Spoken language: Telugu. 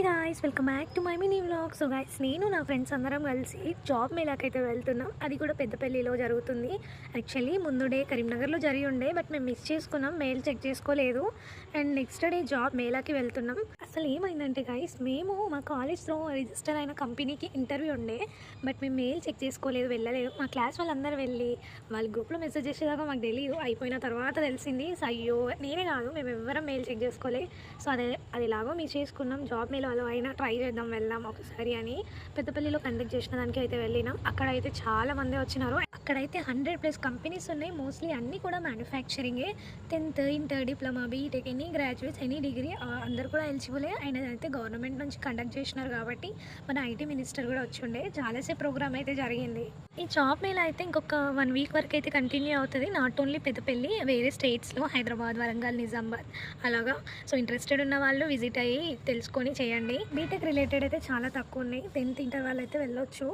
Guys welcome back to my mini vlog. So guys నేను నా ఫ్రెండ్స్ అందరం కలిసి జాబ్ మేళాకైతే వెళ్తున్నాం. అది కూడా పెద్దపల్లిలో జరుగుతుంది. యాక్చువల్లీ ముందు డే కరీంనగర్లో జరిగి ఉండే, బట్ మేము మిస్ చేసుకున్నాం, మెయిల్ చెక్ చేసుకోలేదు. అండ్ నెక్స్ట్ డే జాబ్ మేళాకి వెళ్తున్నాం. అసలు ఏమైందంటే గాయ్స్, మేము మా కాలేజ్లో రిజిస్టర్ అయిన కంపెనీకి ఇంటర్వ్యూ ఉండే, బట్ మేము మెయిల్ చెక్ చేసుకోలేదు, వెళ్ళలేదు. మా క్లాస్ వాళ్ళందరూ వెళ్ళి వాళ్ళ గ్రూప్లో మెసేజ్ చేసేదాకా మాకు తెలియదు. అయిపోయిన తర్వాత తెలిసింది. సో అయ్యో, నేనే కాదు, మేము ఎవ్వరం మెయిల్ చెక్ చేసుకోలేదు. సో అది ఎలాగో మిస్ చేసుకున్నాం. జాబ్ మేళాలో అయినా ట్రై చేద్దాం, వెళ్దాం ఒకసారి అని పెద్దపల్లిలో కండక్ట్ చేసిన దానికి అయితే వెళ్ళినాం. అక్కడైతే చాలా మంది వచ్చినారు. అక్కడైతే 100+ కంపెనీస్ ఉన్నాయి. మోస్ట్లీ అన్నీ కూడా మ్యానుఫ్యాక్చరింగే. 10th, inter, diploma, BTech, any graduates, any degree అందరు కూడా ఎలిజిబులే. అయినా అయితే గవర్నమెంట్ నుంచి కండక్ట్ చేసినారు కాబట్టి మన ఐటీ మినిస్టర్ కూడా వచ్చి ఉండే. చాలాసేపు ప్రోగ్రామ్ అయితే జరిగింది. ఈ జాబ్ మేళా అయితే ఇంకొక 1 వీక్ వరకు అయితే కంటిన్యూ అవుతుంది. నాట్ ఓన్లీ పెద్దపల్లి, వేరే స్టేట్స్లో హైదరాబాద్, వరంగల్, నిజామాబాద్ అలాగా. సో ఇంట్రెస్టెడ్ ఉన్న వాళ్ళు విజిట్ అయ్యి తెలుసుకొని చేయండి. బీటెక్ రిలేటెడ్ అయితే చాలా తక్కువ ఉన్నాయి. 10th, ఇంటర్ వాళ్ళు అయితే వెళ్ళొచ్చు.